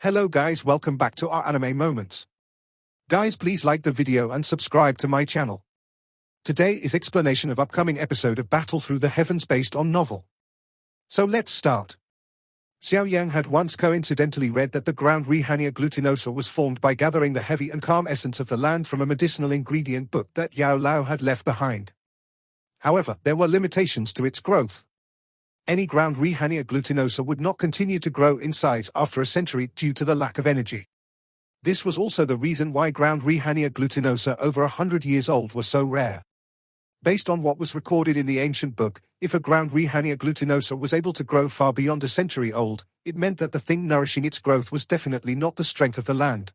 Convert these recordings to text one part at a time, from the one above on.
Hello guys, welcome back to our anime moments. Guys, please like the video and subscribe to my channel. Today is explanation of upcoming episode of Battle Through the Heavens based on novel. So let's start. Xiao Yan had once coincidentally read that the ground Rehania glutinosa was formed by gathering the heavy and calm essence of the land from a medicinal ingredient book that Yao Lao had left behind. However, there were limitations to its growth. Any ground Rehania glutinosa would not continue to grow in size after a century due to the lack of energy. This was also the reason why ground Rehania glutinosa over 100 years old was so rare. Based on what was recorded in the ancient book, if a ground Rehania glutinosa was able to grow far beyond a century old, it meant that the thing nourishing its growth was definitely not the strength of the land.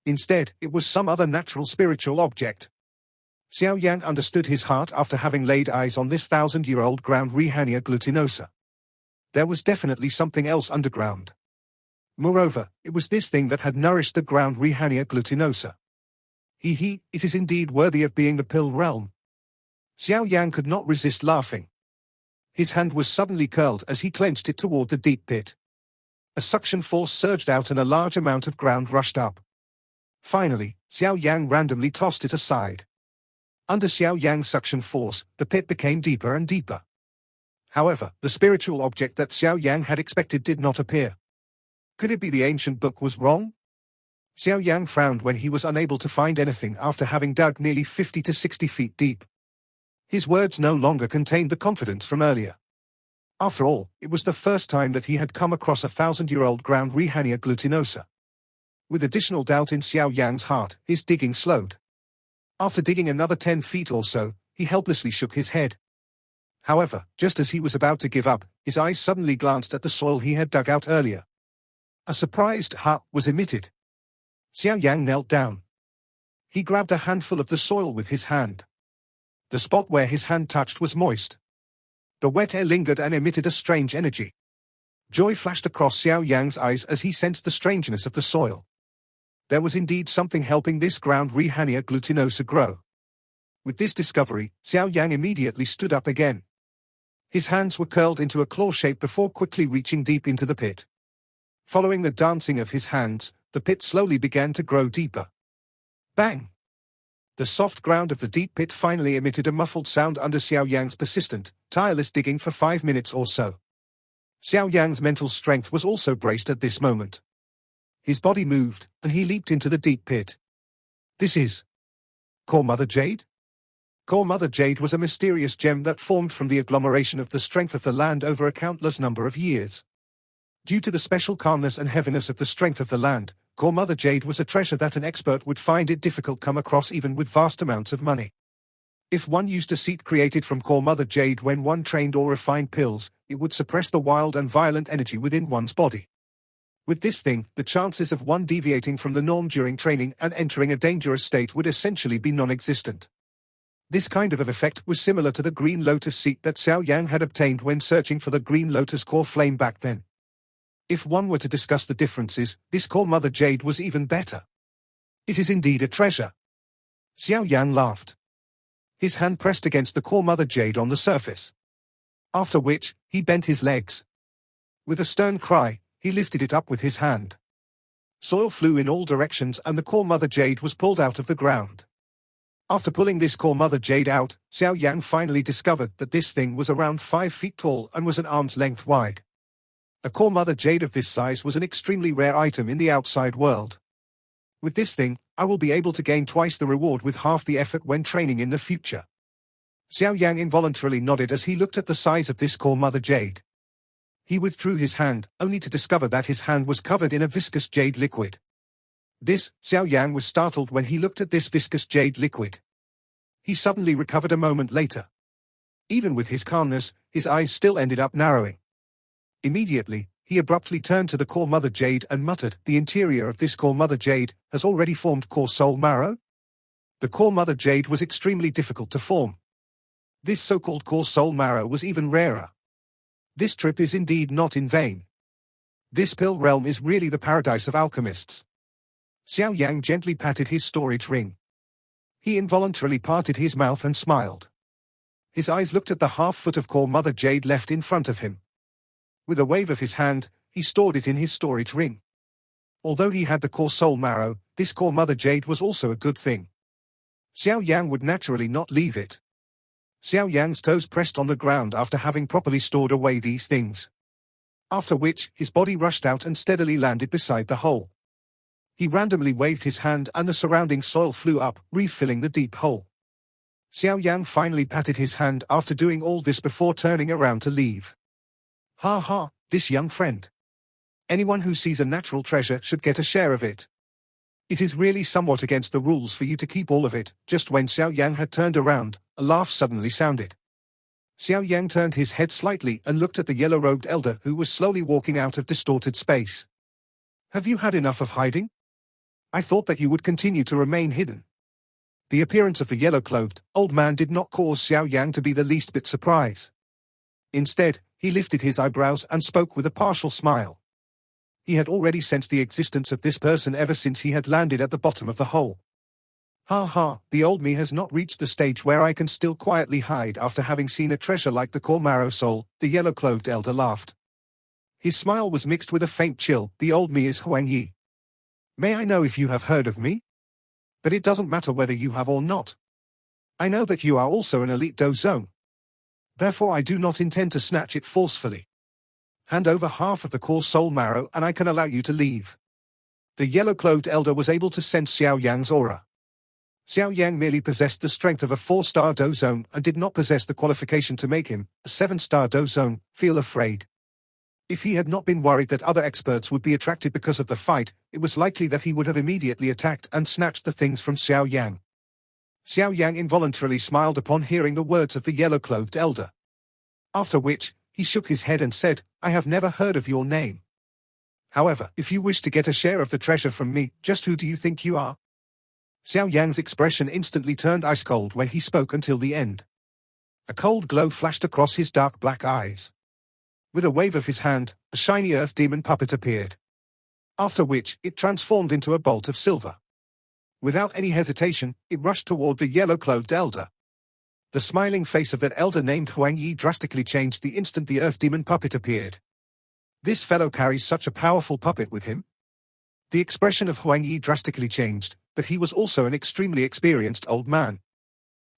Instead, it was some other natural spiritual object. Xiao Yan understood his heart after having laid eyes on this 1,000-year-old ground Rehania glutinosa. There was definitely something else underground. Moreover, it was this thing that had nourished the ground Rehania glutinosa. It is indeed worthy of being the pill realm. Xiao Yan could not resist laughing. His hand was suddenly curled as he clenched it toward the deep pit. A suction force surged out and a large amount of ground rushed up. Finally, Xiao Yan randomly tossed it aside. Under Xiao Yan's suction force, the pit became deeper and deeper. However, the spiritual object that Xiao Yan had expected did not appear. Could it be the ancient book was wrong? Xiao Yan frowned when he was unable to find anything after having dug nearly 50 to 60 feet deep. His words no longer contained the confidence from earlier. After all, it was the first time that he had come across a 1,000-year-old ground Rehania glutinosa. With additional doubt in Xiao Yan's heart, his digging slowed. After digging another 10 feet or so, he helplessly shook his head. However, just as he was about to give up, his eyes suddenly glanced at the soil he had dug out earlier. A surprised "ha" was emitted. Xiao Yan knelt down. He grabbed a handful of the soil with his hand. The spot where his hand touched was moist. The wet air lingered and emitted a strange energy. Joy flashed across Xiao Yan's eyes as he sensed the strangeness of the soil. There was indeed something helping this ground Rehania glutinosa grow. With this discovery, Xiao Yan immediately stood up again. His hands were curled into a claw shape before quickly reaching deep into the pit. Following the dancing of his hands, the pit slowly began to grow deeper. Bang! The soft ground of the deep pit finally emitted a muffled sound under Xiao Yan's persistent, tireless digging for 5 minutes or so. Xiao Yan's mental strength was also braced at this moment. His body moved, and he leaped into the deep pit. This is Core Mother Jade? Core Mother Jade was a mysterious gem that formed from the agglomeration of the strength of the land over a countless number of years. Due to the special calmness and heaviness of the strength of the land, Core Mother Jade was a treasure that an expert would find it difficult to come across even with vast amounts of money. If one used a seed created from Core Mother Jade when one trained or refined pills, it would suppress the wild and violent energy within one's body. With this thing, the chances of one deviating from the norm during training and entering a dangerous state would essentially be non-existent. This kind of effect was similar to the Green Lotus seed that Xiao Yan had obtained when searching for the Green Lotus core flame back then. If one were to discuss the differences, this Core Mother Jade was even better. It is indeed a treasure. Xiao Yan laughed. His hand pressed against the Core Mother Jade on the surface. After which, he bent his legs. With a stern cry, he lifted it up with his hand. Soil flew in all directions and the Core Mother Jade was pulled out of the ground. After pulling this Core Mother Jade out, Xiao Yan finally discovered that this thing was around 5 feet tall and was an arm's length wide. A Core Mother Jade of this size was an extremely rare item in the outside world. With this thing, I will be able to gain twice the reward with half the effort when training in the future. Xiao Yan involuntarily nodded as he looked at the size of this Core Mother Jade. He withdrew his hand, only to discover that his hand was covered in a viscous jade liquid. Xiao Yan was startled when he looked at this viscous jade liquid. He suddenly recovered a moment later. Even with his calmness, his eyes still ended up narrowing. Immediately, he abruptly turned to the Core Mother Jade and muttered, "The interior of this Core Mother Jade has already formed core soul marrow?" The Core Mother Jade was extremely difficult to form. This so-called core soul marrow was even rarer. This trip is indeed not in vain. This pill realm is really the paradise of alchemists. Xiao Yan gently patted his storage ring. He involuntarily parted his mouth and smiled. His eyes looked at the half-foot of Core Mother Jade left in front of him. With a wave of his hand, he stored it in his storage ring. Although he had the core soul marrow, this core mother jade was also a good thing. Xiao Yan would naturally not leave it. Xiao Yan's toes pressed on the ground after having properly stored away these things. After which, his body rushed out and steadily landed beside the hole. He randomly waved his hand and the surrounding soil flew up, refilling the deep hole. Xiao Yan finally patted his hand after doing all this before turning around to leave. Ha ha, this young friend. Anyone who sees a natural treasure should get a share of it. It is really somewhat against the rules for you to keep all of it. Just when Xiao Yan had turned around, a laugh suddenly sounded. Xiao Yan turned his head slightly and looked at the yellow-robed elder who was slowly walking out of distorted space. Have you had enough of hiding? I thought that you would continue to remain hidden. The appearance of the yellow-clothed old man did not cause Xiao Yan to be the least bit surprised. Instead, he lifted his eyebrows and spoke with a partial smile. He had already sensed the existence of this person ever since he had landed at the bottom of the hole. Ha ha, the old me has not reached the stage where I can still quietly hide after having seen a treasure like the core marrow soul, the yellow-clothed elder laughed. His smile was mixed with a faint chill. The old me is Huang Yi. May I know if you have heard of me? But it doesn't matter whether you have or not. I know that you are also an elite dozone. Therefore I do not intend to snatch it forcefully. Hand over half of the core soul marrow and I can allow you to leave. The yellow-clothed elder was able to sense Xiao Yan's aura. Xiao Yan merely possessed the strength of a 4-star dozone and did not possess the qualification to make him, a 7-star dozone, feel afraid. If he had not been worried that other experts would be attracted because of the fight, it was likely that he would have immediately attacked and snatched the things from Xiao Yan. Xiao Yan involuntarily smiled upon hearing the words of the yellow-clothed elder. After which, he shook his head and said, I have never heard of your name. However, if you wish to get a share of the treasure from me, just who do you think you are? Xiao Yan's expression instantly turned ice cold when he spoke until the end. A cold glow flashed across his dark black eyes. With a wave of his hand, a shiny earth demon puppet appeared. After which, it transformed into a bolt of silver. Without any hesitation, it rushed toward the yellow-clothed elder. The smiling face of that elder named Huang Yi drastically changed the instant the earth demon puppet appeared. This fellow carries such a powerful puppet with him. The expression of Huang Yi drastically changed, but he was also an extremely experienced old man.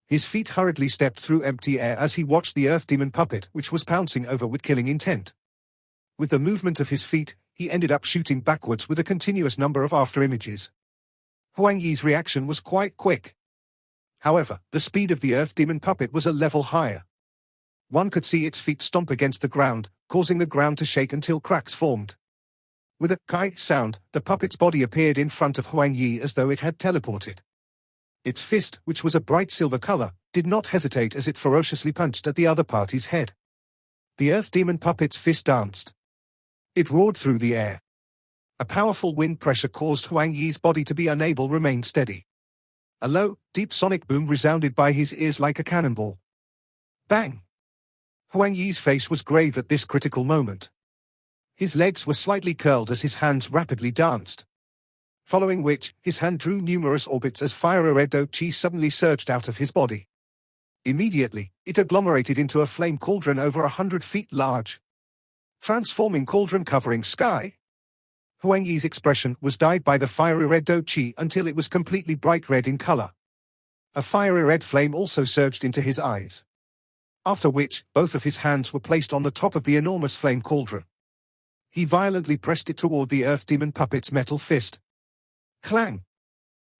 His feet hurriedly stepped through empty air as he watched the earth demon puppet which was pouncing over with killing intent. With the movement of his feet, he ended up shooting backwards with a continuous number of after-images. Huang Yi's reaction was quite quick. However, the speed of the earth demon puppet was a level higher. One could see its feet stomp against the ground, causing the ground to shake until cracks formed. With a kite sound, the puppet's body appeared in front of Huang Yi as though it had teleported. Its fist, which was a bright silver color, did not hesitate as it ferociously punched at the other party's head. The earth demon puppet's fist danced. It roared through the air. A powerful wind pressure caused Huang Yi's body to be unable to remain steady. A low, deep sonic boom resounded by his ears like a cannonball. Bang! Huang Yi's face was grave at this critical moment. His legs were slightly curled as his hands rapidly danced. Following which, his hand drew numerous orbits as fiery red chi suddenly surged out of his body. Immediately, it agglomerated into a flame cauldron over 100 feet large. Transforming cauldron covering sky. Huang Yi's expression was dyed by the fiery red chi until it was completely bright red in color. A fiery red flame also surged into his eyes. After which, both of his hands were placed on the top of the enormous flame cauldron. He violently pressed it toward the earth demon puppet's metal fist. Clang!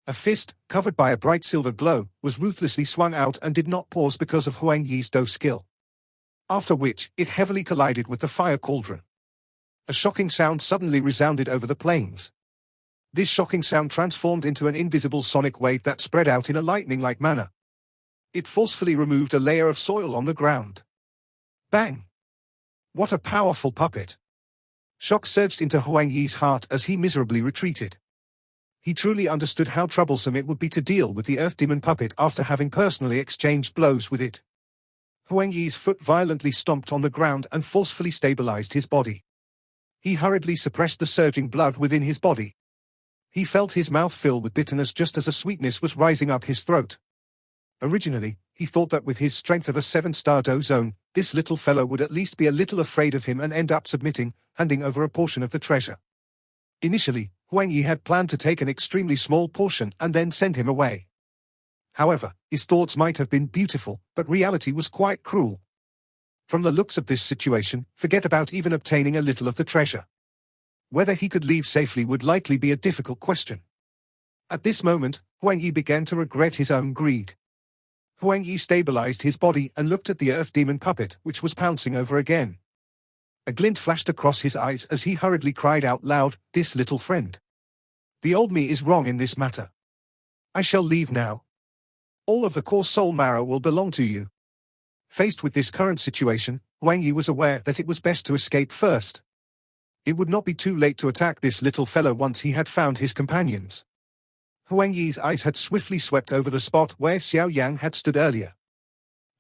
A fist, covered by a bright silver glow, was ruthlessly swung out and did not pause because of Huang Yi's skill. After which, it heavily collided with the fire cauldron. A shocking sound suddenly resounded over the plains. This shocking sound transformed into an invisible sonic wave that spread out in a lightning-like manner. It forcefully removed a layer of soil on the ground. Bang! What a powerful puppet! Shock surged into Huang Yi's heart as he miserably retreated. He truly understood how troublesome it would be to deal with the earth demon puppet after having personally exchanged blows with it. Huang Yi's foot violently stomped on the ground and forcefully stabilized his body. He hurriedly suppressed the surging blood within his body. He felt his mouth fill with bitterness just as a sweetness was rising up his throat. Originally, he thought that with his strength of a 7-star dozone, this little fellow would at least be a little afraid of him and end up submitting, handing over a portion of the treasure. Initially, Huang Yi had planned to take an extremely small portion and then send him away. However, his thoughts might have been beautiful, but reality was quite cruel. From the looks of this situation, forget about even obtaining a little of the treasure. Whether he could leave safely would likely be a difficult question. At this moment, Huang Yi began to regret his own greed. Huang Yi stabilized his body and looked at the earth demon puppet, which was pouncing over again. A glint flashed across his eyes as he hurriedly cried out loud, "This little friend. The old me is wrong in this matter. I shall leave now. All of the core soul marrow will belong to you." Faced with this current situation, Huang Yi was aware that it was best to escape first. It would not be too late to attack this little fellow once he had found his companions. Huang Yi's eyes had swiftly swept over the spot where Xiao Yan had stood earlier.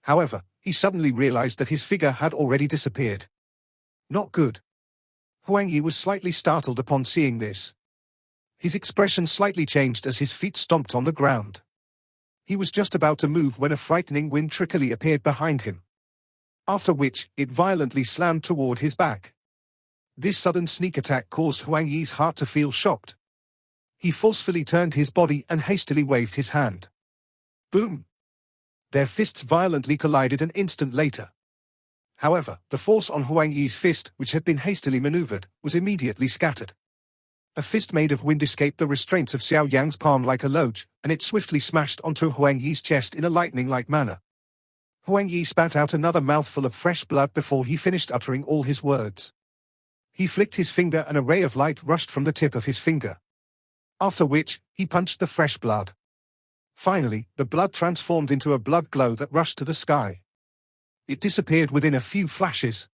However, he suddenly realized that his figure had already disappeared. Not good. Huang Yi was slightly startled upon seeing this. His expression slightly changed as his feet stomped on the ground. He was just about to move when a frightening wind trickily appeared behind him. After which, it violently slammed toward his back. This sudden sneak attack caused Huang Yi's heart to feel shocked. He forcefully turned his body and hastily waved his hand. Boom! Their fists violently collided an instant later. However, the force on Huang Yi's fist, which had been hastily maneuvered, was immediately scattered. A fist made of wind escaped the restraints of Xiao Yan's palm like a loach, and it swiftly smashed onto Huang Yi's chest in a lightning-like manner. Huang Yi spat out another mouthful of fresh blood before he finished uttering all his words. He flicked his finger and a ray of light rushed from the tip of his finger. After which, he punched the fresh blood. Finally, the blood transformed into a blood glow that rushed to the sky. It disappeared within a few flashes.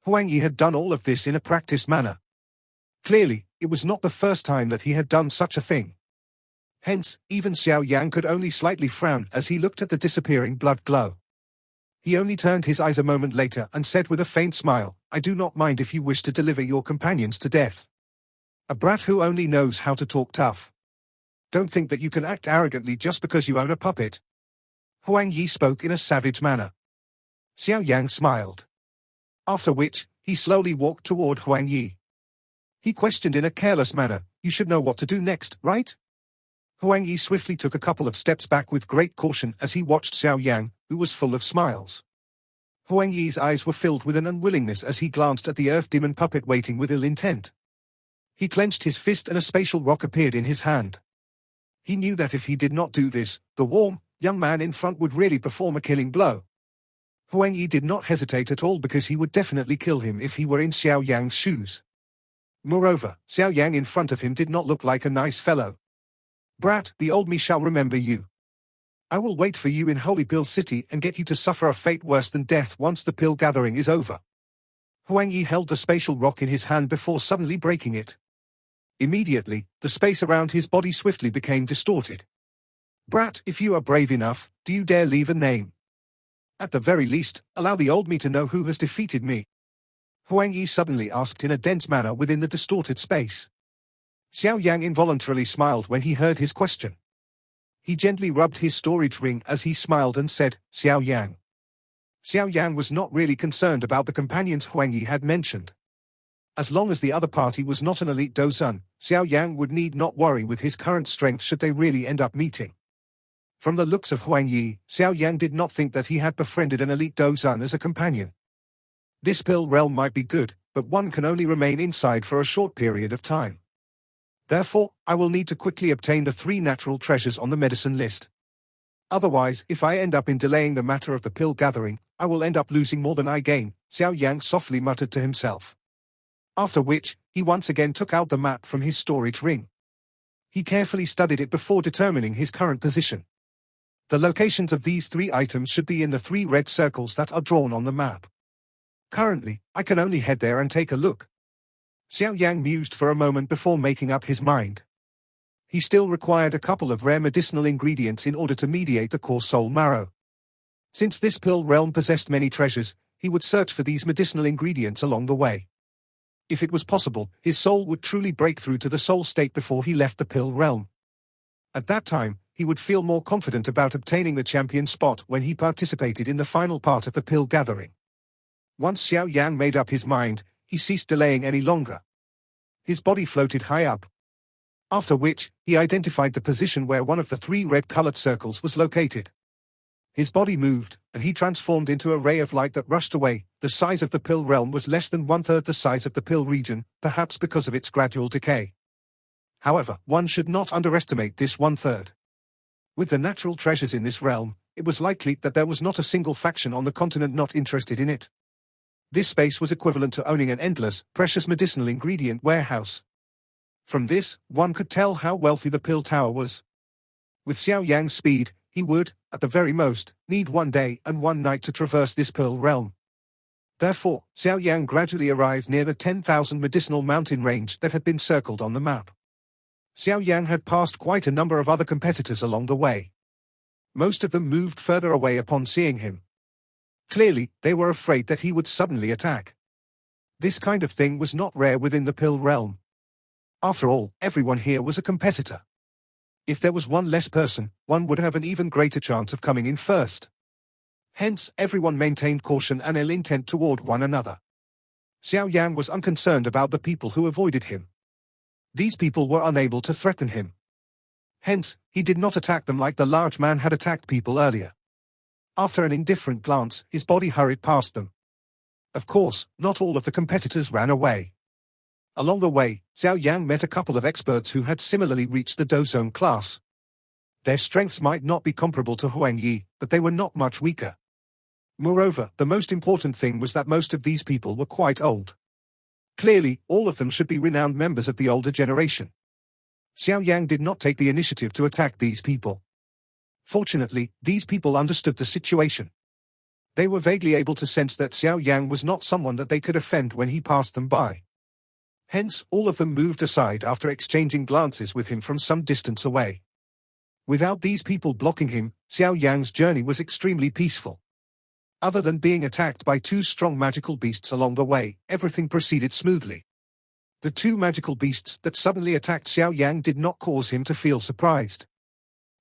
Huang Yi had done all of this in a practiced manner. Clearly, it was not the first time that he had done such a thing. Hence, even Xiao Yan could only slightly frown as he looked at the disappearing blood glow. He only turned his eyes a moment later and said with a faint smile, "I do not mind if you wish to deliver your companions to death. A brat who only knows how to talk tough. Don't think that you can act arrogantly just because you own a puppet." Huang Yi spoke in a savage manner. Xiao Yan smiled. After which, he slowly walked toward Huang Yi. He questioned in a careless manner, "You should know what to do next, right?" Huang Yi swiftly took a couple of steps back with great caution as he watched Xiao Yan, who was full of smiles. Huang Yi's eyes were filled with an unwillingness as he glanced at the earth demon puppet waiting with ill intent. He clenched his fist and a spatial rock appeared in his hand. He knew that if he did not do this, the warm, young man in front would really perform a killing blow. Huang Yi did not hesitate at all because he would definitely kill him if he were in Xiao Yan's shoes. Moreover, Xiao Yan in front of him did not look like a nice fellow. "Brat, the old me shall remember you. I will wait for you in Holy Pill City and get you to suffer a fate worse than death once the pill gathering is over." Huang Yi held the spatial rock in his hand before suddenly breaking it. Immediately, the space around his body swiftly became distorted. "Brat, if you are brave enough, do you dare leave a name? At the very least, allow the old me to know who has defeated me." Huang Yi suddenly asked in a dense manner within the distorted space. Xiao Yang involuntarily smiled when he heard his question. He gently rubbed his storage ring as he smiled and said, "Xiao Yang." Xiao Yang was not really concerned about the companions Huang Yi had mentioned. As long as the other party was not an elite Dozun, Xiao Yang would need not worry with his current strength should they really end up meeting. From the looks of Huang Yi, Xiao Yan did not think that he had befriended an elite Dozun as a companion. This pill realm might be good, but one can only remain inside for a short period of time. Therefore, I will need to quickly obtain the 3 natural treasures on the medicine list. Otherwise, if I end up in delaying the matter of the pill gathering, I will end up losing more than I gain, Xiao Yang softly muttered to himself. After which, he once again took out the map from his storage ring. He carefully studied it before determining his current position. The locations of these 3 items should be in the 3 red circles that are drawn on the map. Currently, I can only head there and take a look. Xiao Yang mused for a moment before making up his mind. He still required a couple of rare medicinal ingredients in order to mediate the core soul marrow. Since this pill realm possessed many treasures, he would search for these medicinal ingredients along the way. If it was possible, his soul would truly break through to the soul state before he left the pill realm. At that time, he would feel more confident about obtaining the champion spot when he participated in the final part of the pill gathering. Once Xiao Yang made up his mind, he ceased delaying any longer. His body floated high up. After which, he identified the position where one of the 3 red-colored circles was located. His body moved, and he transformed into a ray of light that rushed away. The size of the pill realm was less than 1/3 the size of the pill region, perhaps because of its gradual decay. However, one should not underestimate this 1/3. With the natural treasures in this realm, it was likely that there was not a single faction on the continent not interested in it. This space was equivalent to owning an endless, precious medicinal ingredient warehouse. From this, one could tell how wealthy the pill tower was. With Xiao Yan's speed, he would, at the very most, need 1 day and 1 night to traverse this pill realm. Therefore, Xiao Yan gradually arrived near the 10,000 medicinal mountain range that had been circled on the map. Xiao Yan had passed quite a number of other competitors along the way. Most of them moved further away upon seeing him. Clearly, they were afraid that he would suddenly attack. This kind of thing was not rare within the pill realm. After all, everyone here was a competitor. If there was one less person, one would have an even greater chance of coming in first. Hence, everyone maintained caution and ill intent toward one another. Xiao Yan was unconcerned about the people who avoided him. These people were unable to threaten him. Hence, he did not attack them like the large man had attacked people earlier. After an indifferent glance, his body hurried past them. Of course, not all of the competitors ran away. Along the way, Xiao Yan met a couple of experts who had similarly reached the Dozone class. Their strengths might not be comparable to Huang Yi, but they were not much weaker. Moreover, the most important thing was that most of these people were quite old. Clearly, all of them should be renowned members of the older generation. Xiao Yan did not take the initiative to attack these people. Fortunately, these people understood the situation. They were vaguely able to sense that Xiao Yan was not someone that they could offend when he passed them by. Hence, all of them moved aside after exchanging glances with him from some distance away. Without these people blocking him, Xiao Yan's journey was extremely peaceful. Other than being attacked by 2 strong magical beasts along the way, everything proceeded smoothly. The 2 magical beasts that suddenly attacked Xiao Yan did not cause him to feel surprised.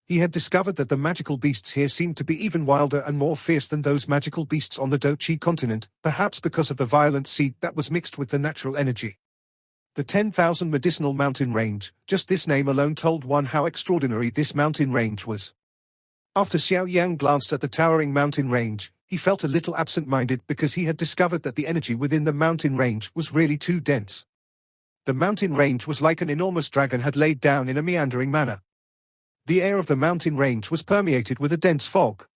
He had discovered that the magical beasts here seemed to be even wilder and more fierce than those magical beasts on the Dochi continent, perhaps because of the violent seed that was mixed with the natural energy. The 10,000 medicinal mountain range, just this name alone told one how extraordinary this mountain range was. After Xiao Yan glanced at the towering mountain range, he felt a little absent-minded because he had discovered that the energy within the mountain range was really too dense. The mountain range was like an enormous dragon had laid down in a meandering manner. The air of the mountain range was permeated with a dense fog.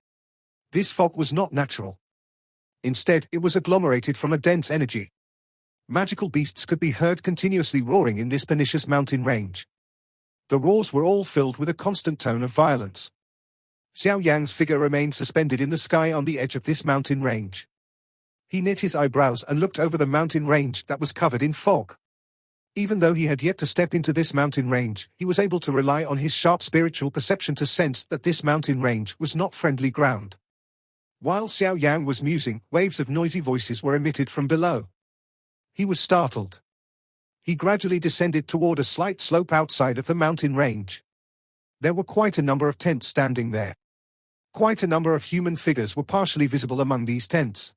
This fog was not natural. Instead, it was agglomerated from a dense energy. Magical beasts could be heard continuously roaring in this pernicious mountain range. The roars were all filled with a constant tone of violence. Xiao Yan's figure remained suspended in the sky on the edge of this mountain range. He knit his eyebrows and looked over the mountain range that was covered in fog. Even though he had yet to step into this mountain range, he was able to rely on his sharp spiritual perception to sense that this mountain range was not friendly ground. While Xiao Yan was musing, waves of noisy voices were emitted from below. He was startled. He gradually descended toward a slight slope outside of the mountain range. There were quite a number of tents standing there. Quite a number of human figures were partially visible among these tents.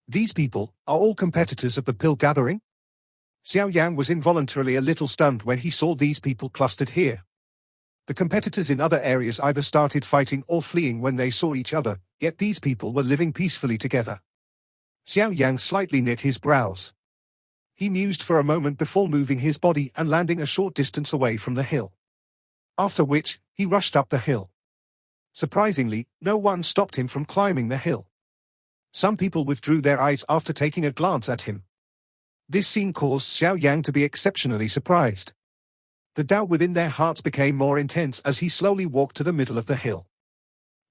These people are all competitors of the pill gathering? Xiao Yan was involuntarily a little stunned when he saw these people clustered here. The competitors in other areas either started fighting or fleeing when they saw each other, yet these people were living peacefully together. Xiao Yan slightly knit his brows. He mused for a moment before moving his body and landing a short distance away from the hill. After which, he rushed up the hill. Surprisingly, no one stopped him from climbing the hill. Some people withdrew their eyes after taking a glance at him. This scene caused Xiao Yan to be exceptionally surprised. The doubt within their hearts became more intense as he slowly walked to the middle of the hill.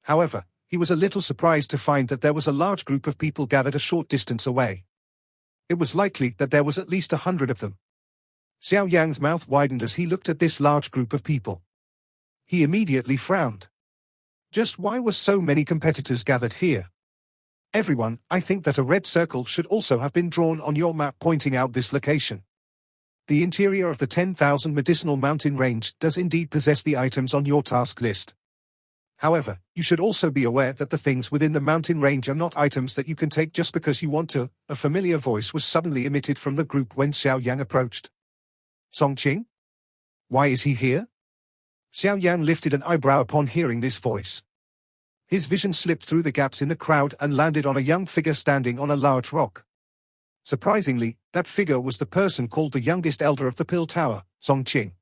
However, he was a little surprised to find that there was a large group of people gathered a short distance away. It was likely that there was at least 100 of them. Xiao Yan's mouth widened as he looked at this large group of people. He immediately frowned. Just why were so many competitors gathered here? Everyone, I think that a red circle should also have been drawn on your map pointing out this location. The interior of the 10,000 medicinal mountain range does indeed possess the items on your task list. However, you should also be aware that the things within the mountain range are not items that you can take just because you want to. A familiar voice was suddenly emitted from the group when Xiao Yan approached. Songqing? Why is he here? Xiao Yan lifted an eyebrow upon hearing this voice. His vision slipped through the gaps in the crowd and landed on a young figure standing on a large rock. Surprisingly, that figure was the person called the youngest elder of the Pill Tower, Song Qing.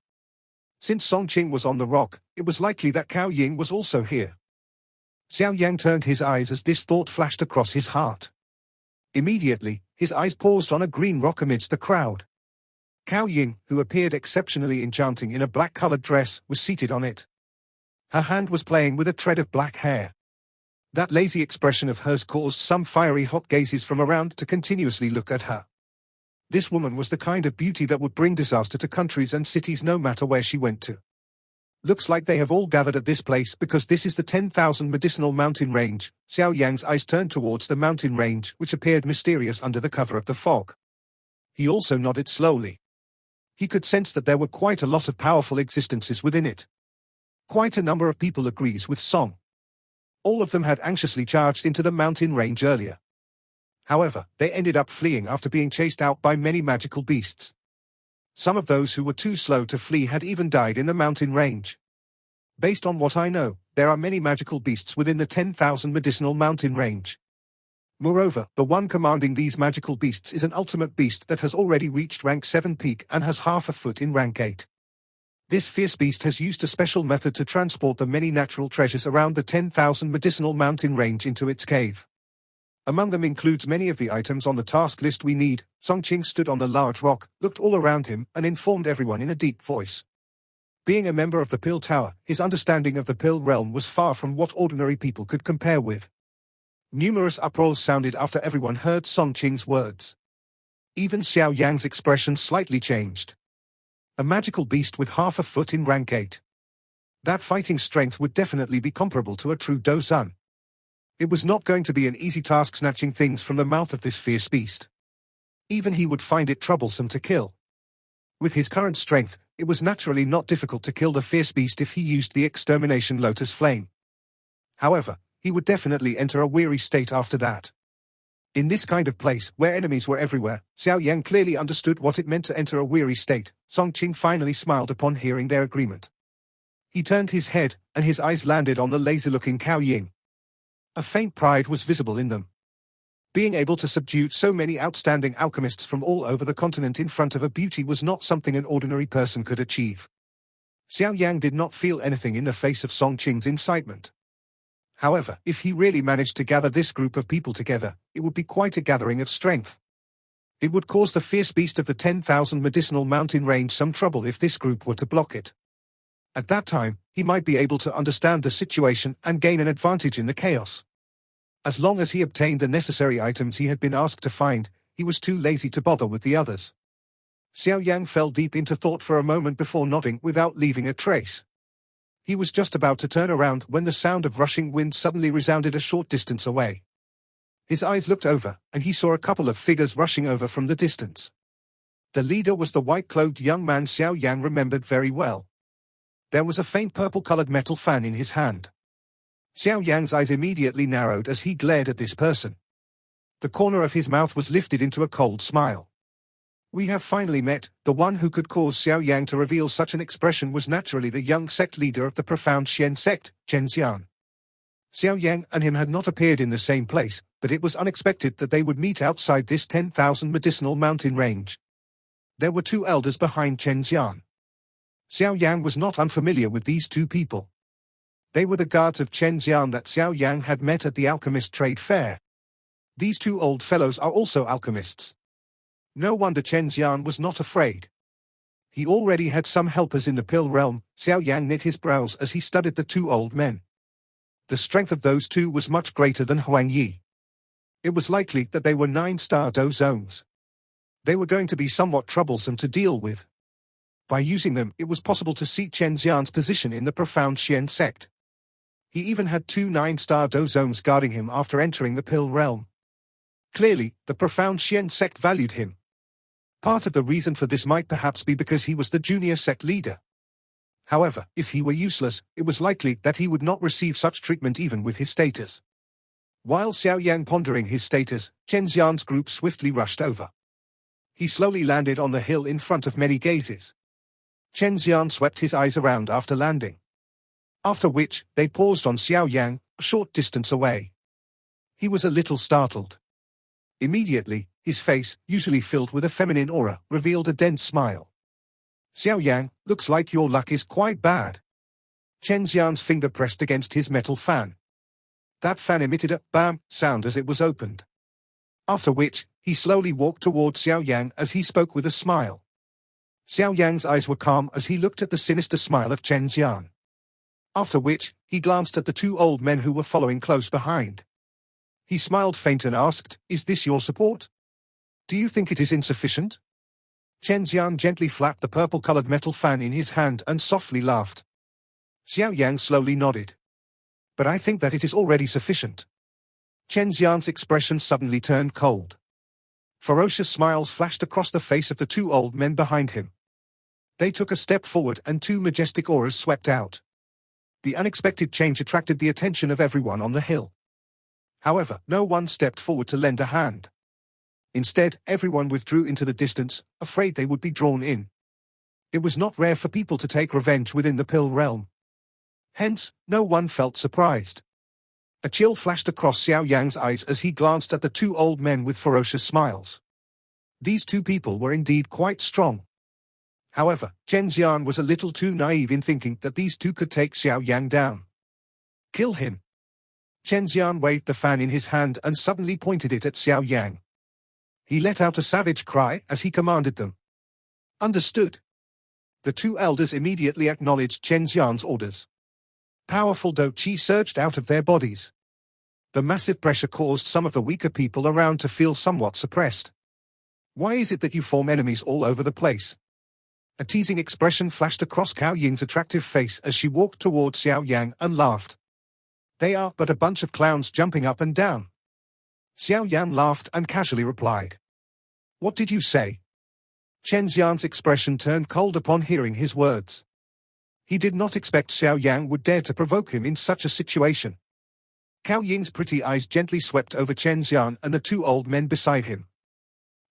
Since Song Qing was on the rock, it was likely that Cao Ying was also here. Xiao Yan turned his eyes as this thought flashed across his heart. Immediately, his eyes paused on a green rock amidst the crowd. Cao Ying, who appeared exceptionally enchanting in a black-colored dress, was seated on it. Her hand was playing with a thread of black hair. That lazy expression of hers caused some fiery hot gazes from around to continuously look at her. This woman was the kind of beauty that would bring disaster to countries and cities no matter where she went to. Looks like they have all gathered at this place because this is the 10,000 medicinal mountain range. Xiao Yan's eyes turned towards the mountain range, which appeared mysterious under the cover of the fog. He also nodded slowly. He could sense that there were quite a lot of powerful existences within it. Quite a number of people agrees with Song. All of them had anxiously charged into the mountain range earlier. However, they ended up fleeing after being chased out by many magical beasts. Some of those who were too slow to flee had even died in the mountain range. Based on what I know, there are many magical beasts within the 10,000 medicinal mountain range. Moreover, the one commanding these magical beasts is an ultimate beast that has already reached rank 7 peak and has half a foot in rank 8. This fierce beast has used a special method to transport the many natural treasures around the 10,000 medicinal mountain range into its cave. Among them includes many of the items on the task list we need. Song Qing stood on the large rock, looked all around him, and informed everyone in a deep voice. Being a member of the Pill Tower, his understanding of the Pill Realm was far from what ordinary people could compare with. Numerous uproars sounded after everyone heard Song Qing's words. Even Xiao Yan's expression slightly changed. A magical beast with half a foot in rank 8. That fighting strength would definitely be comparable to a true Dozan. It was not going to be an easy task snatching things from the mouth of this fierce beast. Even he would find it troublesome to kill. With his current strength, it was naturally not difficult to kill the fierce beast if he used the extermination lotus flame. However, he would definitely enter a weary state after that. In this kind of place, where enemies were everywhere, Xiao Yan clearly understood what it meant to enter a weary state. Song Qing finally smiled upon hearing their agreement. He turned his head, and his eyes landed on the lazy-looking Cao Ying. A faint pride was visible in them. Being able to subdue so many outstanding alchemists from all over the continent in front of a beauty was not something an ordinary person could achieve. Xiao Yan did not feel anything in the face of Song Qing's incitement. However, if he really managed to gather this group of people together, it would be quite a gathering of strength. It would cause the fierce beast of the 10,000 medicinal mountain range some trouble if this group were to block it. At that time, he might be able to understand the situation and gain an advantage in the chaos. As long as he obtained the necessary items he had been asked to find, he was too lazy to bother with the others. Xiao Yan fell deep into thought for a moment before nodding without leaving a trace. He was just about to turn around when the sound of rushing wind suddenly resounded a short distance away. His eyes looked over, and he saw a couple of figures rushing over from the distance. The leader was the white-cloaked young man Xiao Yan remembered very well. There was a faint purple-colored metal fan in his hand. Xiao Yan's eyes immediately narrowed as he glared at this person. The corner of his mouth was lifted into a cold smile. We have finally met. The one who could cause Xiao Yan to reveal such an expression was naturally the young sect leader of the profound Xian sect, Chen Xian. Xiao Yan and him had not appeared in the same place, but it was unexpected that they would meet outside this 10,000 medicinal mountain range. There were two elders behind Chen Xian. Xiao Yan was not unfamiliar with these two people. They were the guards of Chen Xian that Xiao Yan had met at the alchemist trade fair. These two old fellows are also alchemists. No wonder Chen Xian was not afraid. He already had some helpers in the Pill Realm. Xiao Yan knit his brows as he studied the two old men. The strength of those two was much greater than Huang Yi. It was likely that they were 9-star Dozones. They were going to be somewhat troublesome to deal with. By using them, it was possible to see Chen Xian's position in the profound Xian sect. He even had 2 9-star Dozones guarding him after entering the Pill Realm. Clearly, the profound Xian sect valued him. Part of the reason for this might perhaps be because he was the junior sect leader. However, if he were useless, it was likely that he would not receive such treatment even with his status. While Xiao Yan pondering his status, Chen Xian's group swiftly rushed over. He slowly landed on the hill in front of many gazes. Chen Xian swept his eyes around after landing. After which, they paused on Xiao Yan, a short distance away. He was a little startled. Immediately, his face, usually filled with a feminine aura, revealed a dense smile. Xiao Yan, looks like your luck is quite bad. Chen Xian's finger pressed against his metal fan. That fan emitted a bam sound as it was opened. After which, he slowly walked toward Xiao Yan as he spoke with a smile. Xiao Yan's eyes were calm as he looked at the sinister smile of Chen Xian. After which, he glanced at the two old men who were following close behind. He smiled faint and asked, "Is this your support? Do you think it is insufficient?" Chen Xian gently flapped the purple-colored metal fan in his hand and softly laughed. Xiao Yan slowly nodded. "But I think that it is already sufficient." Chen Xian's expression suddenly turned cold. Ferocious smiles flashed across the face of the two old men behind him. They took a step forward and two majestic auras swept out. The unexpected change attracted the attention of everyone on the hill. However, no one stepped forward to lend a hand. Instead, everyone withdrew into the distance, afraid they would be drawn in. It was not rare for people to take revenge within the pill realm. Hence, no one felt surprised. A chill flashed across Xiao Yang's eyes as he glanced at the two old men with ferocious smiles. These two people were indeed quite strong. However, Chen Xian was a little too naive in thinking that these two could take Xiao Yang down. "Kill him." Chen Xian waved the fan in his hand and suddenly pointed it at Xiao Yang. He let out a savage cry as he commanded them. "Understood." The two elders immediately acknowledged Chen Xian's orders. Powerful Do Qi surged out of their bodies. The massive pressure caused some of the weaker people around to feel somewhat suppressed. "Why is it that you form enemies all over the place?" A teasing expression flashed across Cao Ying's attractive face as she walked toward Xiao Yang and laughed. "They are but a bunch of clowns jumping up and down." Xiao Yan laughed and casually replied. "What did you say?" Chen Xian's expression turned cold upon hearing his words. He did not expect Xiao Yang would dare to provoke him in such a situation. Cao Ying's pretty eyes gently swept over Chen Xian and the two old men beside him.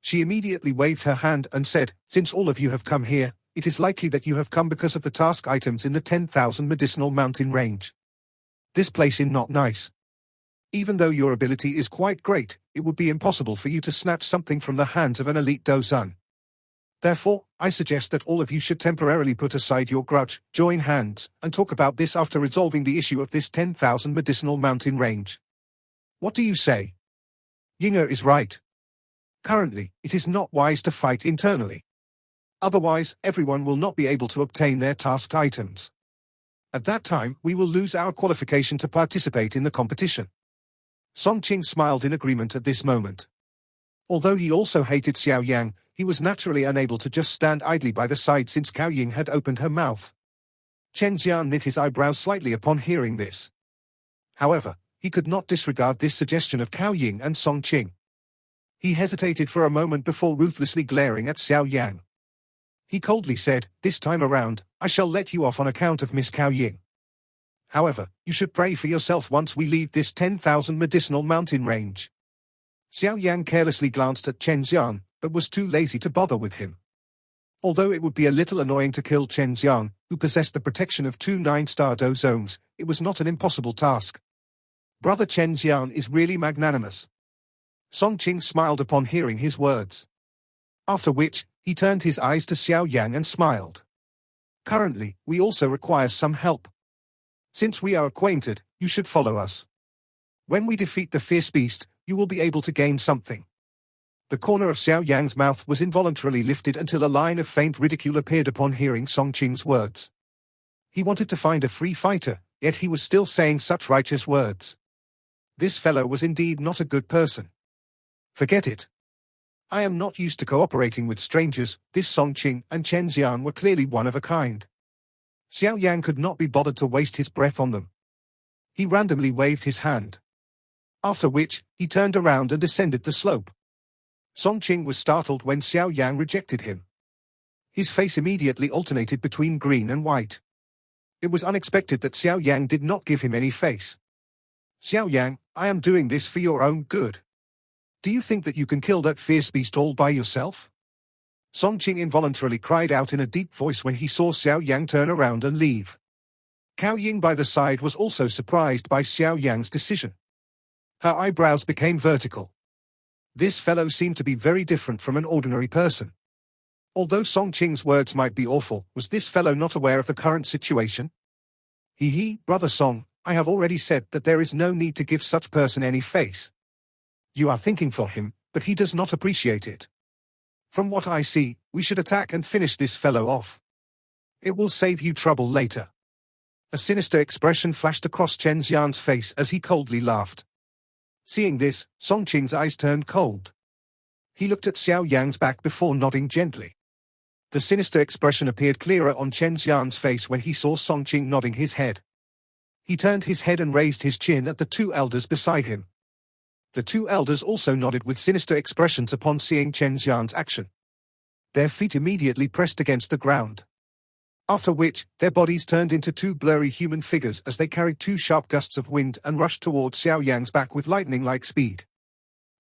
She immediately waved her hand and said, "Since all of you have come here, it is likely that you have come because of the task items in the 10,000 medicinal mountain range. This place is not nice. Even though your ability is quite great, it would be impossible for you to snatch something from the hands of an elite Dozan. Therefore, I suggest that all of you should temporarily put aside your grudge, join hands, and talk about this after resolving the issue of this 10,000 medicinal mountain range. What do you say?" Yinger is right. Currently, it is not wise to fight internally. Otherwise, everyone will not be able to obtain their tasked items. At that time, we will lose our qualification to participate in the competition. Song Qing smiled in agreement at this moment. Although he also hated Xiao Yang, he was naturally unable to just stand idly by the side since Cao Ying had opened her mouth. Chen Xian knit his eyebrows slightly upon hearing this. However, he could not disregard this suggestion of Cao Ying and Song Qing. He hesitated for a moment before ruthlessly glaring at Xiao Yang. He coldly said, "This time around, I shall let you off on account of Miss Cao Ying. However, you should pray for yourself once we leave this 10,000 medicinal mountain range." Xiao Yang carelessly glanced at Chen Xian, but was too lazy to bother with him. Although it would be a little annoying to kill Chen Xian, who possessed the protection of two 9-star Do zones, it was not an impossible task. Brother Chen Xian is really magnanimous. Song Qing smiled upon hearing his words. After which, he turned his eyes to Xiao Yang and smiled. "Currently, we also require some help. Since we are acquainted, you should follow us. When we defeat the fierce beast, you will be able to gain something." The corner of Xiao Yang's mouth was involuntarily lifted until a line of faint ridicule appeared upon hearing Song Qing's words. He wanted to find a free fighter, yet he was still saying such righteous words. This fellow was indeed not a good person. "Forget it. I am not used to cooperating with strangers." This Song Qing and Chen Xian were clearly one of a kind. Xiao Yang could not be bothered to waste his breath on them. He randomly waved his hand. After which, he turned around and descended the slope. Song Qing was startled when Xiao Yang rejected him. His face immediately alternated between green and white. It was unexpected that Xiao Yang did not give him any face. "Xiao Yang, I am doing this for your own good. Do you think that you can kill that fierce beast all by yourself?" Song Qing involuntarily cried out in a deep voice when he saw Xiao Yang turn around and leave. Cao Ying by the side was also surprised by Xiao Yang's decision. Her eyebrows became vertical. This fellow seemed to be very different from an ordinary person. Although Song Qing's words might be awful, was this fellow not aware of the current situation? Brother Song, I have already said that there is no need to give such person any face. You are thinking for him, but he does not appreciate it. From what I see, we should attack and finish this fellow off. It will save you trouble later. A sinister expression flashed across Chen Xian's face as he coldly laughed. Seeing this, Song Qing's eyes turned cold. He looked at Xiao Yang's back before nodding gently. The sinister expression appeared clearer on Chen Xian's face when he saw Song Qing nodding his head. He turned his head and raised his chin at the two elders beside him. The two elders also nodded with sinister expressions upon seeing Chen Xian's action. Their feet immediately pressed against the ground. After which, their bodies turned into two blurry human figures as they carried two sharp gusts of wind and rushed towards Xiao Yang's back with lightning-like speed.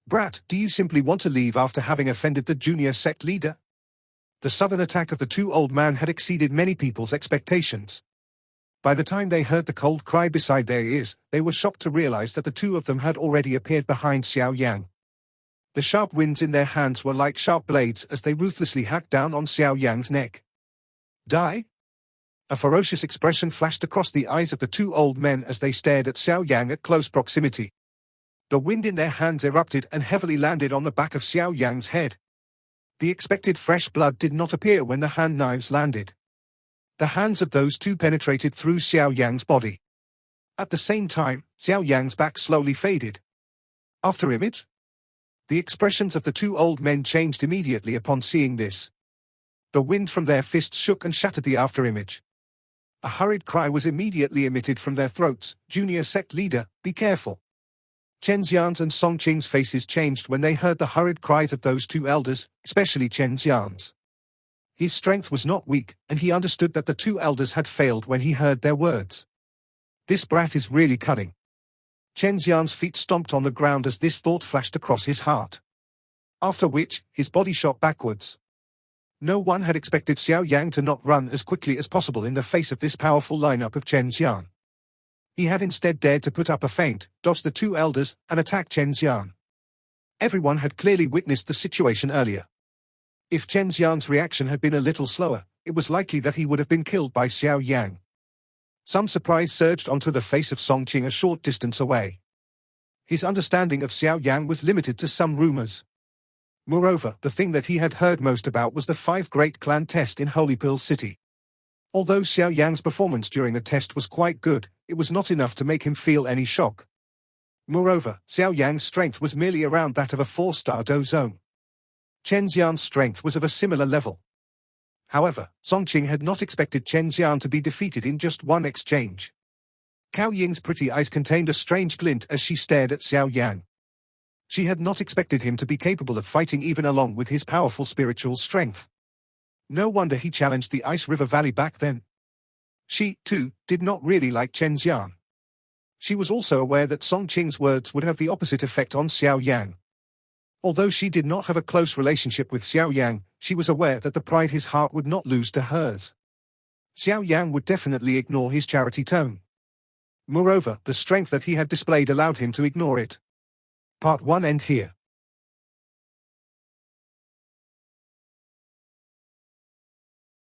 Brat, do you simply want to leave after having offended the junior sect leader? The sudden attack of the two old men had exceeded many people's expectations. By the time they heard the cold cry beside their ears, they were shocked to realize that the two of them had already appeared behind Xiao Yang. The sharp winds in their hands were like sharp blades as they ruthlessly hacked down on Xiao Yang's neck. Die? A ferocious expression flashed across the eyes of the two old men as they stared at Xiao Yang at close proximity. The wind in their hands erupted and heavily landed on the back of Xiao Yang's head. The expected fresh blood did not appear when the hand knives landed. The hands of those two penetrated through Xiao Yang's body. At the same time, Xiao Yang's back slowly faded. After image? The expressions of the two old men changed immediately upon seeing this. The wind from their fists shook and shattered the afterimage. A hurried cry was immediately emitted from their throats. Junior sect leader, be careful. Chen Xian's and Song Qing's faces changed when they heard the hurried cries of those two elders, especially Chen Xian's. His strength was not weak, and he understood that the two elders had failed when he heard their words. This brat is really cunning. Chen Xian's feet stomped on the ground as this thought flashed across his heart. After which, his body shot backwards. No one had expected Xiao Yang to not run as quickly as possible in the face of this powerful lineup of Chen Xian. He had instead dared to put up a feint, dodge the two elders, and attack Chen Xian. Everyone had clearly witnessed the situation earlier. If Chen Xian's reaction had been a little slower, it was likely that he would have been killed by Xiao Yang. Some surprise surged onto the face of Song Qing a short distance away. His understanding of Xiao Yang was limited to some rumors. Moreover, the thing that he had heard most about was the 5 Great Clan test in Holy Pill City. Although Xiao Yang's performance during the test was quite good, it was not enough to make him feel any shock. Moreover, Xiao Yang's strength was merely around that of a 4-star Do zone. Chen Xian's strength was of a similar level. However, Song Qing had not expected Chen Xian to be defeated in just one exchange. Cao Ying's pretty eyes contained a strange glint as she stared at Xiao Yang. She had not expected him to be capable of fighting even along with his powerful spiritual strength. No wonder he challenged the Ice River Valley back then. She, too, did not really like Chen Xian. She was also aware that Song Qing's words would have the opposite effect on Xiao Yang. Although she did not have a close relationship with Xiao Yang, she was aware that the pride his heart would not lose to hers. Xiao Yang would definitely ignore his charity tone. Moreover, the strength that he had displayed allowed him to ignore it. Part 1 end here.